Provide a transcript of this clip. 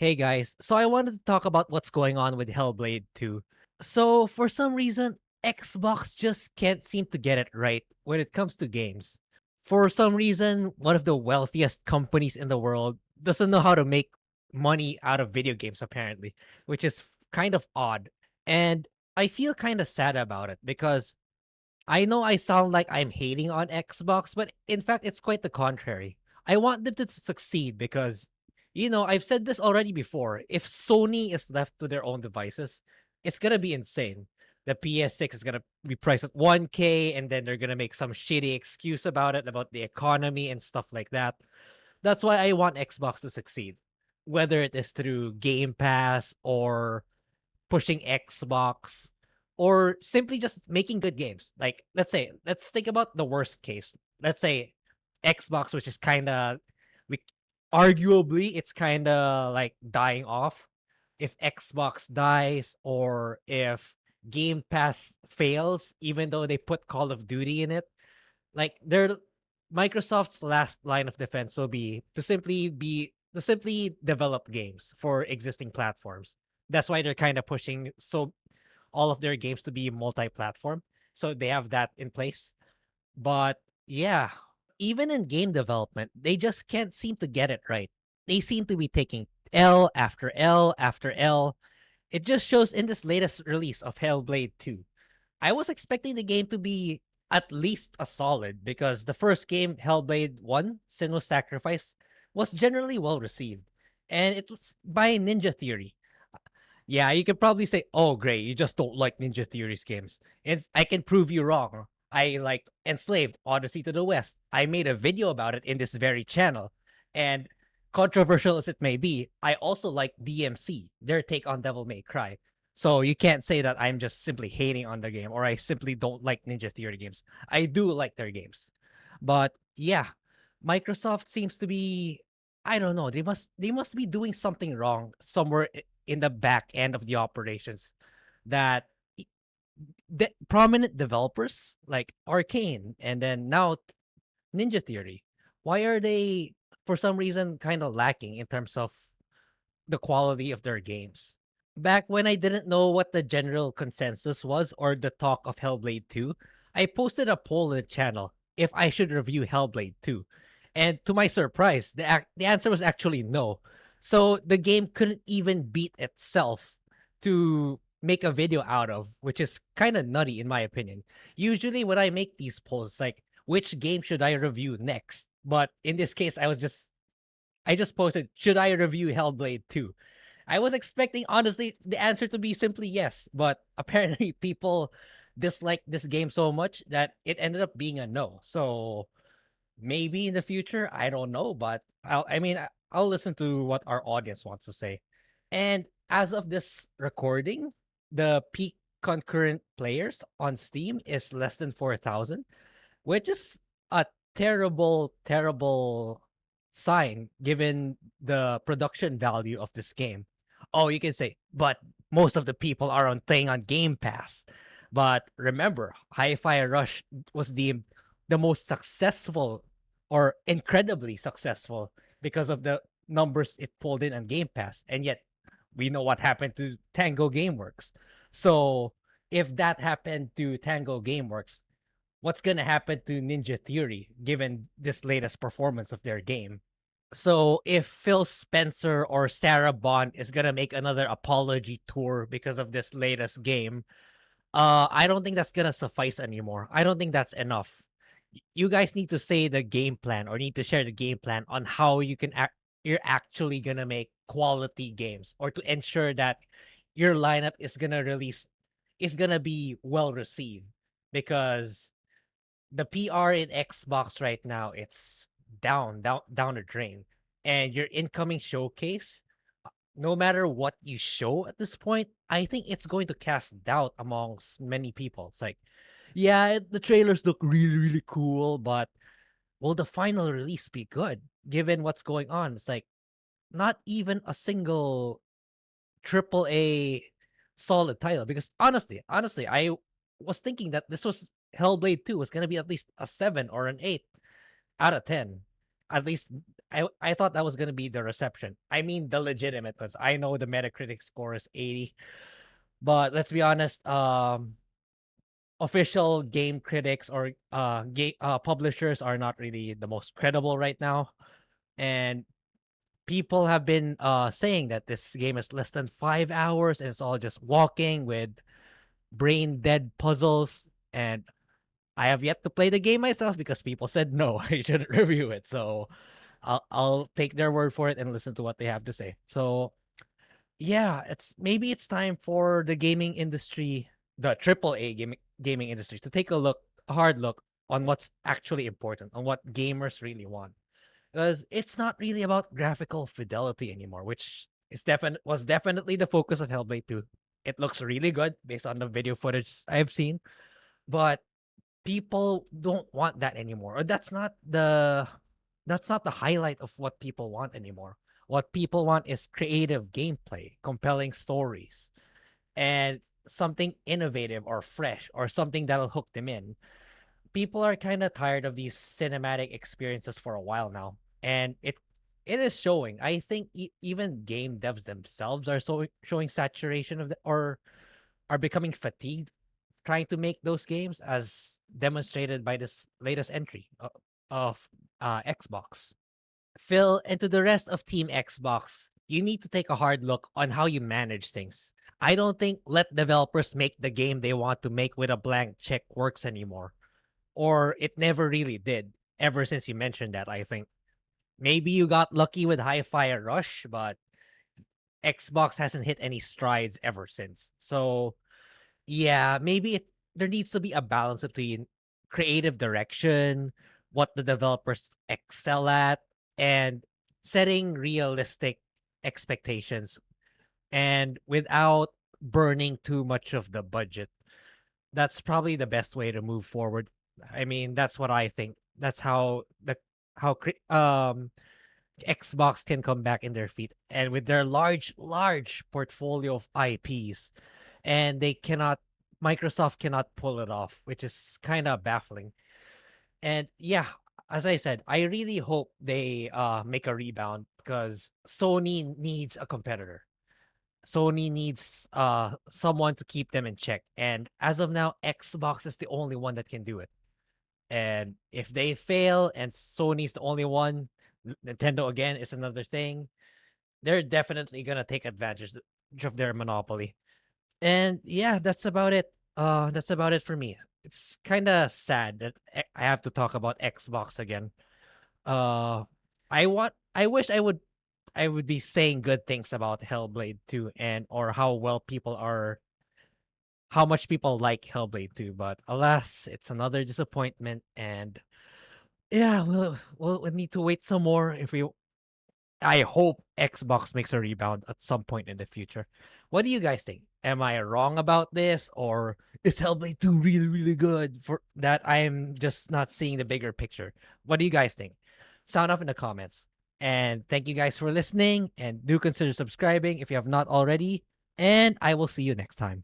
Hey guys, so I wanted to talk about what's going on with Hellblade II. So, for some reason, Xbox just can't seem to get it right when it comes to games. For some reason, one of the wealthiest companies in the world doesn't know how to make money out of video games, apparently, which is kind of odd. And I feel kind of sad about it because I know I sound like I'm hating on Xbox, but in fact, it's quite the contrary. I want them to succeed because, I've said this already before. If Sony is left to their own devices, it's going to be insane. The PS6 is going to be priced at 1K, and then they're going to make some shitty excuse about it, about the economy and stuff like that. That's why I want Xbox to succeed, whether it is through Game Pass or pushing Xbox or simply just making good games. Like let's think about the worst case. Let's say Xbox, which is kind of we arguably it's kind of like dying off. If Xbox dies or if Game Pass fails, even though they put Call of Duty in it, like their Microsoft's last line of defense will be to simply develop games for existing platforms. That's why they're kind of pushing all of their games to be multi-platform. So they have that in place. But yeah, even in game development, they just can't seem to get it right. They seem to be taking L after L after L. It just shows in this latest release of Hellblade 2. I was expecting the game to be at least a solid because the first game, Hellblade 1, Sinless Sacrifice, was generally well received. And it was by Ninja Theory. Yeah, you could probably say, "Oh, Grae, you just don't like Ninja Theory's games." And I can prove you wrong. I like Enslaved, Odyssey to the West. I made a video about it in this very channel. And controversial as it may be, I also like DMC, their take on Devil May Cry. So you can't say that I'm just simply hating on the game or I simply don't like Ninja Theory games. I do like their games. But yeah, Microsoft seems to be, I don't know, they must be doing something wrong somewhere in the back end of the operations that the prominent developers like Arcane and then now Ninja Theory, why are they for some reason kind of lacking in terms of the quality of their games? Back when I didn't know what the general consensus was or the talk of Hellblade 2, I posted a poll in the channel if I should review Hellblade 2. And to my surprise, the answer was actually no. So the game couldn't even beat itself to make a video out of, which is kind of nutty in my opinion. Usually when I make these polls, like which game should I review next? But in this case, I just posted, should I review Hellblade 2? I was expecting, honestly, the answer to be simply yes, but apparently people dislike this game so much that it ended up being a no. So maybe in the future, I don't know, but I'll listen to what our audience wants to say. And as of this recording, the peak concurrent players on Steam is less than 4,000, which is a terrible, terrible sign given the production value of this game. Oh, you can say, but most of the people are playing on Game Pass. But remember, Hi-Fi Rush was deemed the most successful or incredibly successful because of the numbers it pulled in on Game Pass. And yet, we know what happened to Tango Gameworks. So, if that happened to Tango Gameworks, what's going to happen to Ninja Theory given this latest performance of their game? So if Phil Spencer or Sarah Bond is going to make another apology tour because of this latest game, I don't think that's going to suffice anymore. I don't think that's enough. You guys need to say the game plan or need to share the game plan on how you're actually going to make quality games or to ensure that your lineup is going to be well received because the PR in Xbox right now, it's down the drain. And your incoming showcase, no matter what you show at this point, I think it's going to cast doubt amongst many people. It's like, yeah, the trailers look really, really cool, but will the final release be good given what's going on? It's like not even a single triple A solid title. Because honestly, I was thinking that this was Hellblade 2 was gonna be at least a 7 or an 8 out of 10. At least I thought that was gonna be the reception. I mean, the legitimate ones. I know the Metacritic score is 80, but let's be honest. Official game critics or publishers are not really the most credible right now, and people have been saying that this game is less than 5 hours and it's all just walking with brain dead puzzles. And I have yet to play the game myself because people said no, I shouldn't review it. So I'll take their word for it and listen to what they have to say. So yeah, it's time for the gaming industry, the AAA gaming industry, to take a hard look on what's actually important, on what gamers really want. Because it's not really about graphical fidelity anymore, which was definitely the focus of Hellblade 2. It looks really good based on the video footage I've seen, but people don't want that anymore. Or that's not the highlight of what people want anymore. What people want is creative gameplay, compelling stories, and something innovative or fresh or something that'll hook them in. People are kind of tired of these cinematic experiences for a while now, and it is showing. I think even game devs themselves are showing saturation of or are becoming fatigued trying to make those games, as demonstrated by this latest entry of Xbox. Phil, and to the rest of Team Xbox, you need to take a hard look on how you manage things. I don't think let developers make the game they want to make with a blank check works anymore. Or it never really did, ever since you mentioned that, I think. Maybe you got lucky with Hi-Fi Rush, but Xbox hasn't hit any strides ever since. So yeah, maybe there needs to be a balance between creative direction, what the developers excel at, and setting realistic expectations and without burning too much of the budget. That's probably the best way to move forward. I mean, that's what I think. That's how Xbox can come back in their feet, and with their large portfolio of IPs, and Microsoft cannot pull it off, which is kind of baffling. And yeah, as I said, I really hope they make a rebound because Sony needs a competitor. Sony needs someone to keep them in check, and as of now, Xbox is the only one that can do it. And if they fail and Sony's the only one, Nintendo again is another thing. They're definitely gonna take advantage of their monopoly. And yeah, that's about it. That's about it for me. It's kind of sad that I have to talk about Xbox again. Uh, I wish I would be saying good things about Hellblade 2 and or how much people like Hellblade 2, but alas, it's another disappointment. And yeah, we'll need to wait some more if we I hope Xbox makes a rebound at some point in the future. What do you guys think? Am I wrong about this, or is Hellblade 2 really, really good for that I'm just not seeing the bigger picture? What do you guys think? Sound off in the comments. And thank you guys for listening, and do consider subscribing if you have not already. And I will see you next time.